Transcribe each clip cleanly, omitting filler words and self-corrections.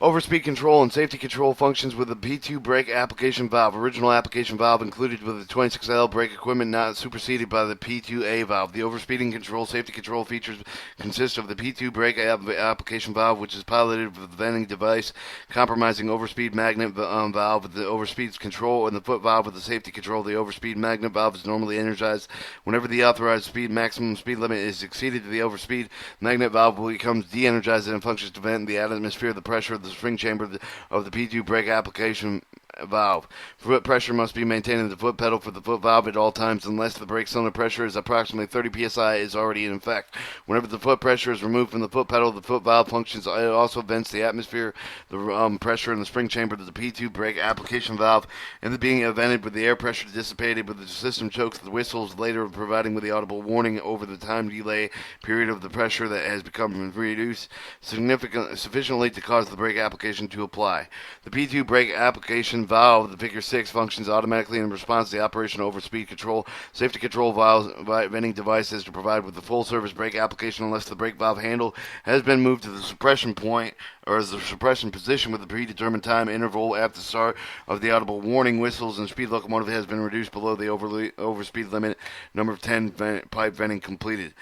Overspeed control and safety control functions with the P2 brake application valve. Original application valve included with the 26L brake equipment, not superseded by the P2A valve. The overspeeding control safety control features consist of the P2 brake application valve, which is piloted with the venting device, compromising overspeed magnet valve with the overspeed control, and the foot valve with the safety control. The overspeed magnet valve is normally energized whenever the authorized maximum speed limit is exceeded. The overspeed magnet valve becomes de-energized and functions to vent in the atmosphere the pressure of the spring chamber of the P2 brake application valve. Foot pressure must be maintained in the foot pedal for the foot valve at all times unless the brake cylinder pressure is approximately 30 psi is already in effect. Whenever the foot pressure is removed from the foot pedal, the foot valve functions. It also vents the atmosphere, the pressure in the spring chamber of the P2 brake application valve, and the being vented with the air pressure dissipated with the system chokes the whistles, later providing with the audible warning over the time delay period of the pressure that has become reduced sufficiently to cause the brake application to apply. The P2 brake application valve, the figure 6, functions automatically in response to the operation of overspeed control. Safety control valve venting device is to provide with the full service brake application unless the brake valve handle has been moved to the suppression point or as the suppression position with a predetermined time interval after the start of the audible warning whistles and speed locomotive has been reduced below the overspeed limit. Number 10 pipe venting completed.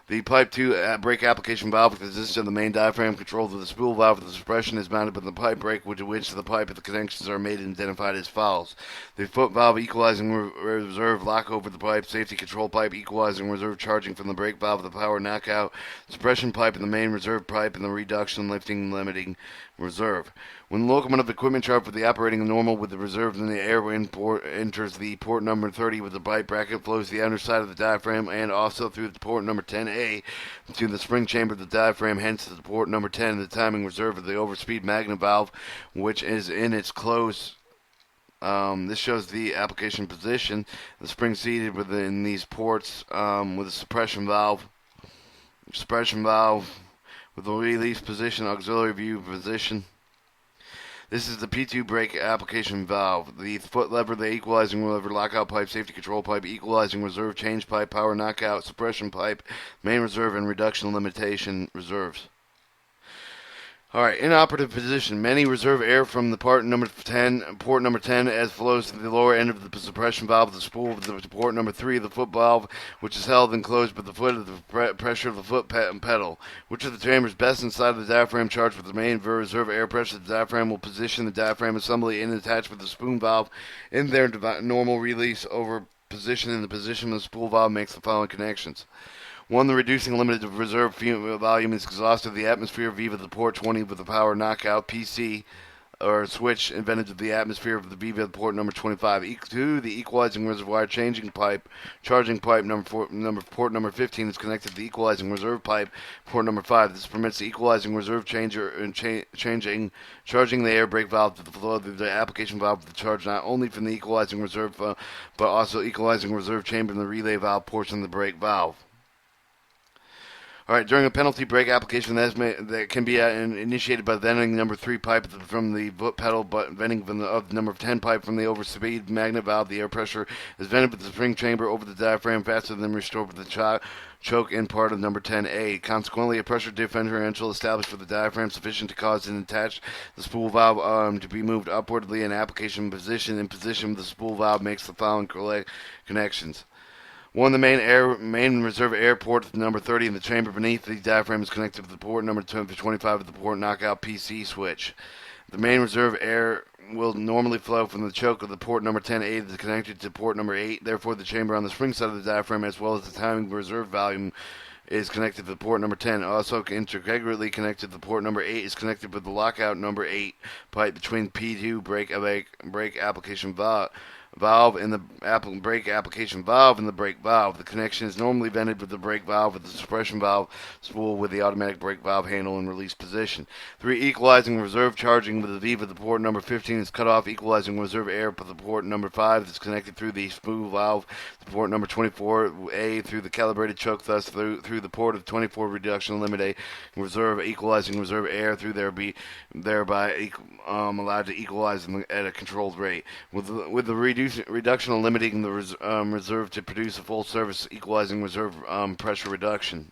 The Pipe 2 brake application valve consists of the main diaphragm controlled with the spool valve. The suppression is mounted with the pipe brake, which the pipe and the connections are made and identified as follows. The foot valve equalizing reserve lock over the pipe, safety control pipe equalizing reserve charging from the brake valve, the power knockout, suppression pipe and the main reserve pipe, and the reduction lifting limiting reserve. When the locomotive equipment chart for the operating normal with the reserve in the air port enters the port number 30 with the pipe bracket flows the underside of the diaphragm and also through the port number 10A to the spring chamber of the diaphragm, hence to the port number 10, the timing reserve of the overspeed magnet valve, which is in its close. This shows the application position. The spring seated within these ports with a suppression valve with the release position, auxiliary view position. This is the P2 brake application valve. The foot lever, the equalizing lever, lockout pipe, safety control pipe, equalizing reserve, change pipe, power knockout, suppression pipe, main reserve, and reduction limitation reserves. Alright, inoperative position. Many reserve air from the port number 10 as flows to the lower end of the suppression valve, the spool of the port number 3 of the foot valve, which is held and closed by the foot of the pressure of the foot pedal. Which of the chambers best inside of the diaphragm charged with the main reserve air pressure? The diaphragm will position the diaphragm assembly in attached with the spoon valve in their normal release over position in the position of the spool valve makes the following connections. 1. The reducing limit of reserve volume is exhausted the atmosphere Viva the port 20 with the power knockout PC or switch invented to the atmosphere of the Viva port number 25. 2. The equalizing reservoir charging pipe port number 15 is connected to the equalizing reserve pipe port number 5. This permits the equalizing reserve changer and charging the air brake valve to the flow of the application valve to charge not only from the equalizing reserve but also equalizing reserve chamber and the relay valve portion of the brake valve. Alright, during a penalty brake application that can be initiated by venting number 3 pipe from the foot pedal, but venting of the number 10 pipe from the overspeed magnet valve, the air pressure is vented with the spring chamber over the diaphragm faster than restored with the choke in part of number 10A. Consequently, a pressure differential established for the diaphragm sufficient to cause and attach the spool valve to be moved upwardly in application position. In position with the spool valve makes the following connections. 1. The main reserve air port number 30 in the chamber beneath the diaphragm is connected to the port number 25 of the port knockout PC switch. The main reserve air will normally flow from the choke of the port number 10A that is connected to port number 8. Therefore, the chamber on the spring side of the diaphragm as well as the timing reserve volume is connected to the port number 10. Also integrally connected to the port number 8 is connected with the lockout number 8 pipe between P2 brake application valve and the brake application valve and the brake valve. The connection is normally vented with the brake valve with the suppression valve spool with the automatic brake valve handle in release position. 3. Equalizing reserve charging with the Viva. The port number 15 is cut off. Equalizing reserve air with the port number 5 is connected through the spool valve. The port number 24A through the calibrated choke, thus through the port of 24 reduction eliminate reserve. Equalizing reserve air through thereby allowed to equalize at a controlled rate. With the reduction and limiting the reserve to produce a full service equalizing reserve pressure reduction.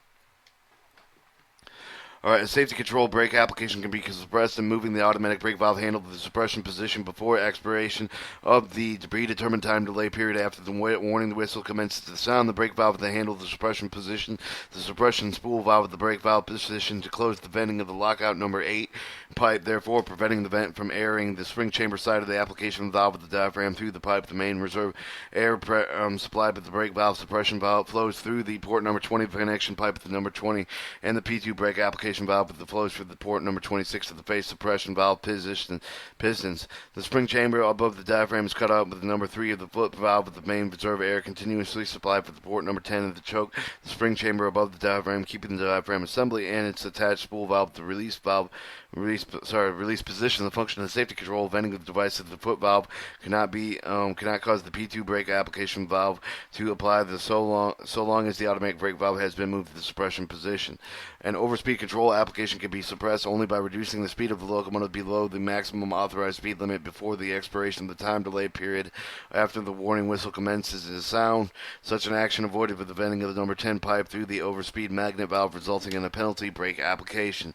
Alright, a safety control brake application can be suppressed and moving the automatic brake valve handle to the suppression position before expiration of the predetermined time delay period. After the warning whistle commences to sound, the brake valve at the handle of the suppression position, the suppression spool valve at the brake valve position to close the venting of the lockout number 8 pipe, therefore preventing the vent from airing the spring chamber side of the application valve of the diaphragm through the pipe. The main reserve air supplied by the brake valve suppression valve flows through the port number 20 connection pipe at the number 20 and the P2 brake application valve that flows through the port number 26 of the face suppression valve pistons. The spring chamber above the diaphragm is cut out with the number 3 of the foot valve with the main reserve air continuously supplied for the port number 10 of the choke. The spring chamber above the diaphragm, keeping the diaphragm assembly and its attached spool valve. The release position. The function of the safety control venting of the device of the foot valve cannot cause the P2 brake application valve to apply so long as the automatic brake valve has been moved to the suppression position. An overspeed control application can be suppressed only by reducing the speed of the locomotive below the maximum authorized speed limit before the expiration of the time delay period after the warning whistle commences to sound. Such an action avoided with the venting of the number 10 pipe through the overspeed magnet valve, resulting in a penalty brake application.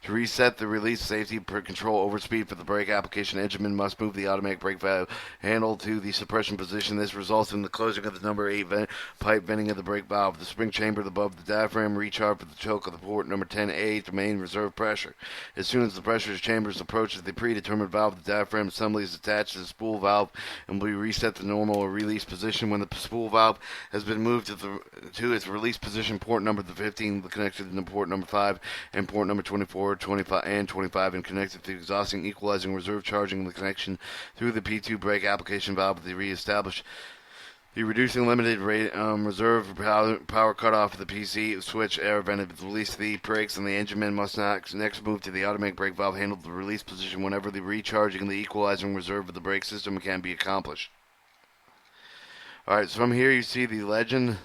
To reset the release safety control overspeed for the brake application, engineman must move the automatic brake valve handle to the suppression position. This results in the closing of the number 8 pipe venting of the brake valve. The spring chamber above the diaphragm recharge with the choke of the port number 10A to main reserve pressure. As soon as the pressure chambers approaches the predetermined valve, the diaphragm assembly is attached to the spool valve and will be reset to normal or release position. When the spool valve has been moved to its release position, port number 15 connected to port number 5 and port number 24, 25, and 25 and connected to the exhausting, equalizing, reserve charging the connection through the P2 brake application valve to reestablish the reducing limited rate reserve power cutoff of the PC switch air vented to release the brakes, and the engineman must not next move to the automatic brake valve handle to the release position whenever the recharging the equalizing reserve of the brake system can be accomplished. Alright, so from here you see the legend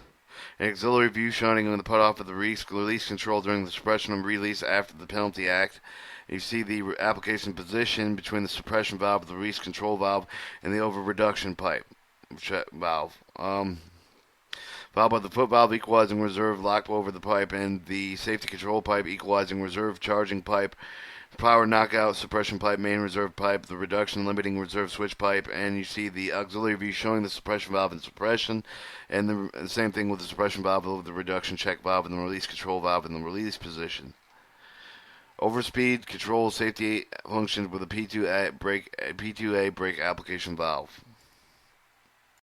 and auxiliary view showing the put-off of the release control during the suppression and release after the penalty act. You see the application position between the suppression valve, the release control valve, and the over-reduction pipe valve. Valve by the foot valve equalizing reserve locked over the pipe, and the safety control pipe equalizing reserve charging pipe, power knockout suppression pipe, main reserve pipe, the reduction limiting reserve switch pipe, and you see the auxiliary view showing the suppression valve and suppression, and the same thing with the suppression valve, the reduction check valve, and the release control valve in the release position. Overspeed control safety functions with a P2A brake application valve.